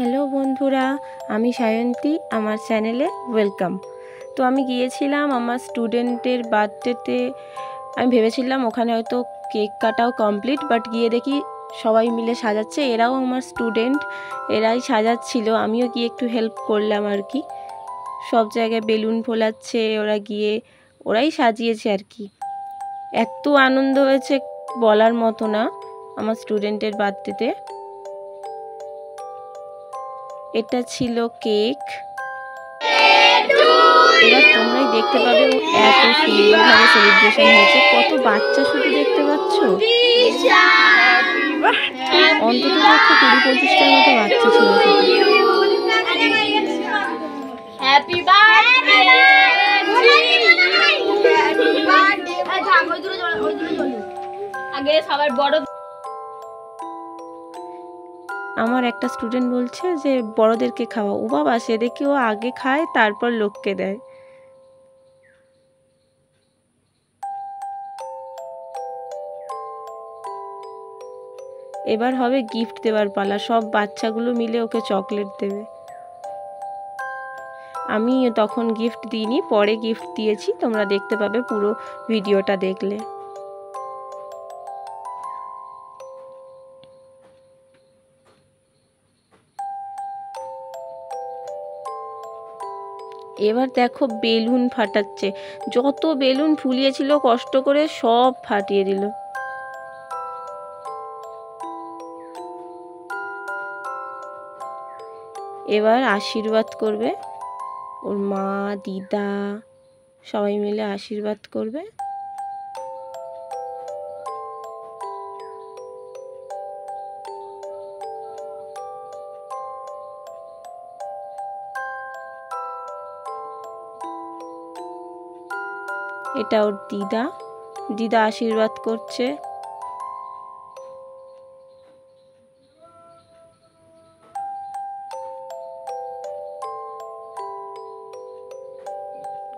Hello বন্ধুরা, আমি সায়ন্তী, আমার চ্যানেলে ওয়েলকাম। তো আমি গিয়েছিলাম আমার স্টুডেন্টের বার্থডেতে। আমি ভেবেছিলাম ওখানে হয়তো কেক কাটাও কমপ্লিট, বাট গিয়ে দেখি সবাই মিলে সাজাচ্ছে। এরাও আমার স্টুডেন্ট, এরাই সাজাচ্ছিল, আমিও গিয়ে একটু হেল্প করলাম আর কি। সব জায়গায় বেলুন ফোলাচ্ছে, ওরাই সাজিয়েছে আর কি। এত আনন্দ হয়েছে বলার মতো না আমার স্টুডেন্টের বার্থডেতে। এটা ছিল কেক। এবার তোমরাই দেখতে পাবে এত সুন্দরভাবে সেলিব্রেশন হয়েছে। কত বাচ্চা শুধু দেখতে পাচ্ছ, অন্তত 20-25টার মতো বাচ্চা ছিল। আমার একটা স্টুডেন্ট বলছে যে বড়দেরকে খাওয়া। ও বাবা, সে দেখি ও আগে খায় তারপর লোককে দেয়। এবার হবে গিফট দেওয়ার পালা। সব বাচ্চাগুলো মিলে ওকে চকলেট দেবে। আমি তখন গিফট দিইনি, পরে গিফট দিয়েছি। তোমরা দেখতে পাবে পুরো ভিডিওটা দেখলে। এবার দেখো বেলুন ফাটাচ্ছে। যত বেলুন ফুলিয়েছিল কষ্ট করে সব ফাটিয়ে দিল। এবার আশীর্বাদ করবে, ওর মা, দিদা সবাই মিলে আশীর্বাদ করবে। এটা ওর দিদা, দিদা আশীর্বাদ করছে।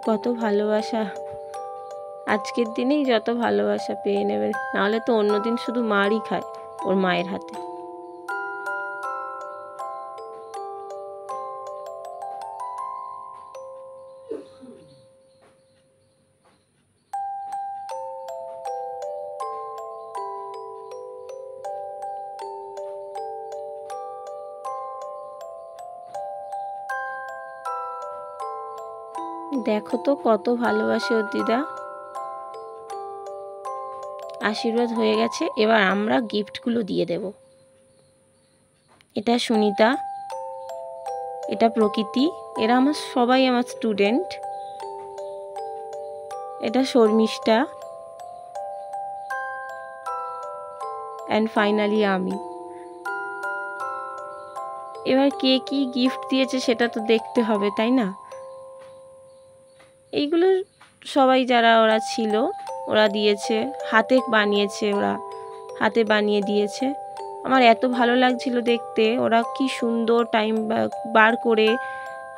কত ভালোবাসা, আজকের দিনেই যত ভালোবাসা পেয়ে নেবে, নাহলে তো অন্যদিন শুধু মারই খায় ওর মায়ের হাতে। দেখো তো কত ভালোবাসে ওর দিদা। আশীর্বাদ হয়ে গেছে, এবার আমরা গিফটগুলো দিয়ে দেব। এটা সুনিতা, এটা প্রকৃতি, এরা সবাই আমার স্টুডেন্ট। এটা শর্মিষ্ঠা, অ্যান্ড ফাইনালি আমি। এবার কে কি গিফট দিয়েছে সেটা তো দেখতে হবে, তাই না? এইগুলো সবাই যারা ওরা ছিল ওরা দিয়েছে, হাতে বানিয়েছে, ওরা হাতে বানিয়ে দিয়েছে। আমার এত ভালো লাগছিল দেখতে, ওরা কি সুন্দর টাইম বার করে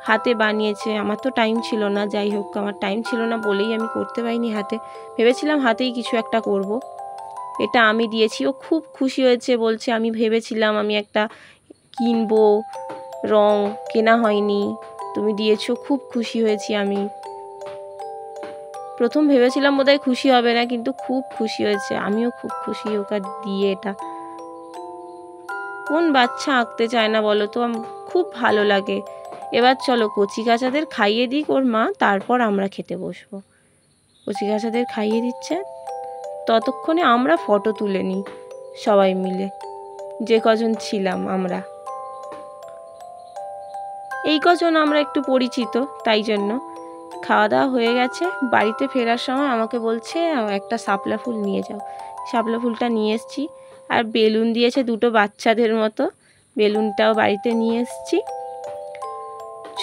হাতে বানিয়েছে। আমার তো টাইম ছিল না, যাই হোক আমার টাইম ছিল না বলেই আমি করতে পারিনি হাতে। ভেবেছিলাম হাতেই কিছু একটা করব। এটা আমি দিয়েছি, ও খুব খুশি হয়েছে। বলছে আমি ভেবেছিলাম আমি একটা কিনবো, রং কেনা হয়নি, তুমি দিয়েছো, খুব খুশি হয়েছি আমি। প্রথম ভেবেছিলাম বোধহয় খুশি হবে না, কিন্তু খুব খুশি হয়েছে। আমিও খুব খুশি ওকে দিয়ে। এটা কোন বাচ্চা আঁকতে চায় না বলো তো, খুব ভালো লাগে। এবার চলো কচি কাচাদের খাইয়ে দিক ওর মা, তারপর আমরা খেতে বসবো। কচি কাচাদের খাইয়ে দিচ্ছে, ততক্ষণে আমরা ফটো তুলে নিই সবাই মিলে, যে কজন ছিলাম আমরা। এই কজন আমরা একটু পরিচিত, তাই জন্য। খাওয়া দাওয়া হয়ে গেছে, বাড়িতে ফেরার সময় আমাকে বলছে একটা শাপলা ফুল নিয়ে যাও। শাপলা ফুলটা নিয়ে এসেছি, আর বেলুন দিয়েছে দুটো বাচ্চাদের মতো, বেলুনটাও বাড়িতে নিয়ে এসেছি।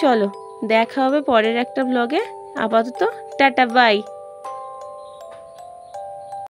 চলো দেখা হবে পরের একটা ব্লগে। আপাতত টাটা, বাই।